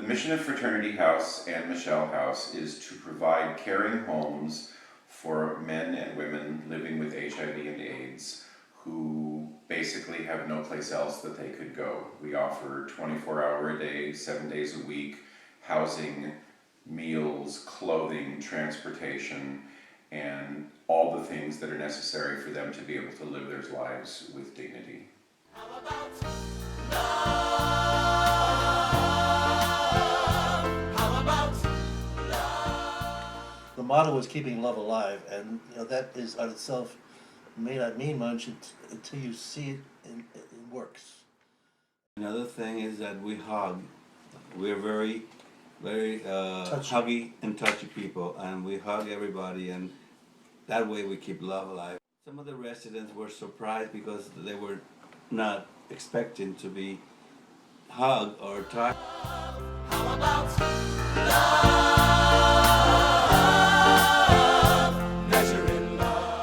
mission of Fraternity House and Michelle House is to provide caring homes for men and women living with HIV and AIDS who basically have no place else that they could go. We offer 24-hour a day, 7 days a week, housing, meals, clothing, transportation, and all the things that are necessary for them to be able to live their lives with dignity. How about The motto is keeping love alive, and that is on itself may not mean much until you see it it works. Another thing is that we hug. We're very huggy and touchy people, and we hug everybody, and that way we keep love alive. Some of the residents were surprised because they were not expecting to be hugged or touched. How about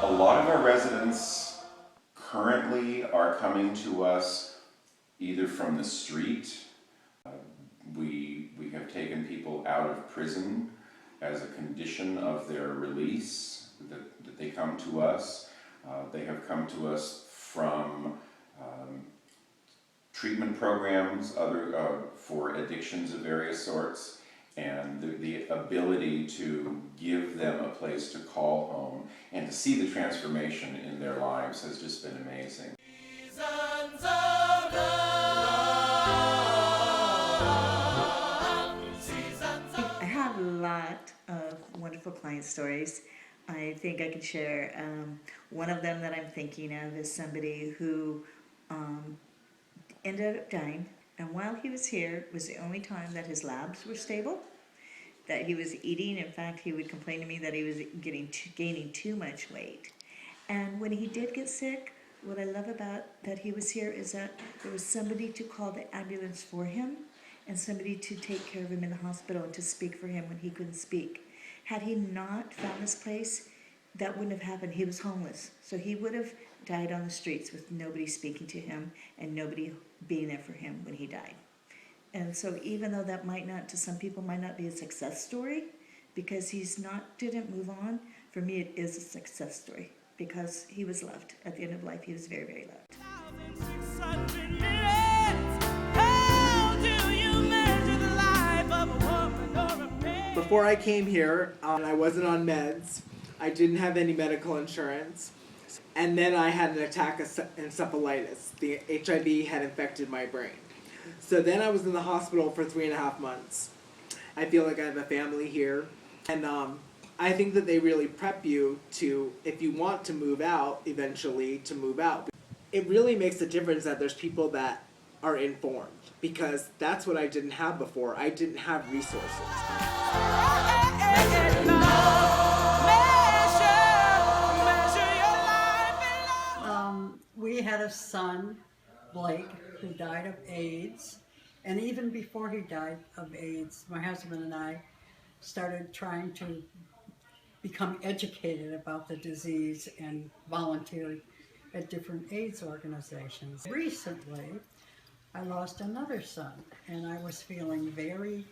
a lot of our residents currently are coming to us either from the street. We have taken people out of prison as a condition of their release, that they come to us. They have come to us from treatment programs, for addictions of various sorts, and the ability to give them a place to call home and to see the transformation in their lives has just been amazing. I have a lot of wonderful client stories. I think I can share one of them that I'm thinking of is somebody who ended up dying, and while he was here was the only time that his labs were stable, that he was eating. In fact, he would complain to me that he was gaining too much weight. And when he did get sick, what I love about that he was here is that there was somebody to call the ambulance for him and somebody to take care of him in the hospital and to speak for him when he couldn't speak. Had he not found this place, that wouldn't have happened. He was homeless, so he would have died on the streets with nobody speaking to him and nobody being there for him when he died. And so even though that might not, to some people, might not be a success story, because didn't move on, for me it is a success story, because he was loved. At the end of life, he was very, very loved. Before I came here, I wasn't on meds. I didn't have any medical insurance. And then I had an attack of encephalitis. The HIV had infected my brain. So then I was in the hospital for 3.5 months. I feel like I have a family here. And I think that they really prep you to, if you want to move out, eventually to move out. It really makes a difference that there's people that are informed, because that's what I didn't have before. I didn't have resources. We had a son, Blake, who died of AIDS, and even before he died of AIDS, my husband and I started trying to become educated about the disease and volunteered at different AIDS organizations. Recently, I lost another son, and I was feeling very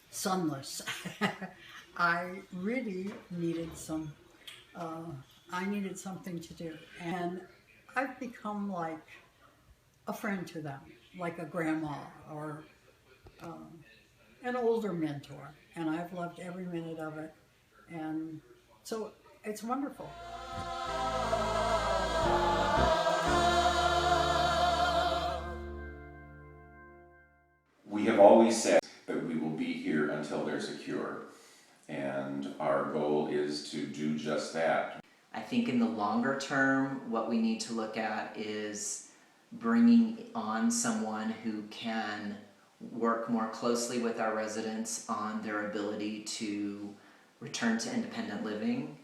sunless. I really needed I needed something to do, and I've become like a friend to them, like a grandma or an older mentor, and I've loved every minute of it, and so it's wonderful. We have always said that we will be here until there's a cure, and our goal is to do just that. I think in the longer term, what we need to look at is bringing on someone who can work more closely with our residents on their ability to return to independent living.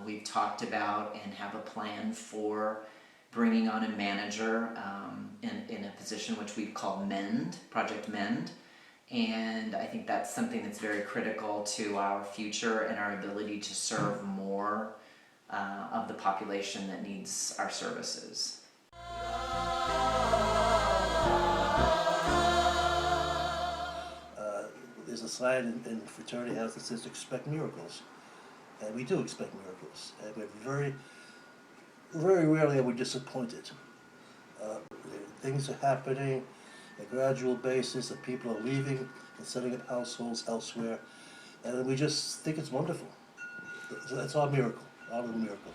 We've talked about and have a plan for bringing on a manager in a position which we've called MEND, Project MEND. And I think that's something that's very critical to our future and our ability to serve more of the population that needs our services. sign in fraternity house that says expect miracles. And we do expect miracles. And we're very rarely are we disappointed. Things are happening on a gradual basis, and people are leaving and setting up households elsewhere. And we just think it's wonderful. That's our miracle, our little miracle.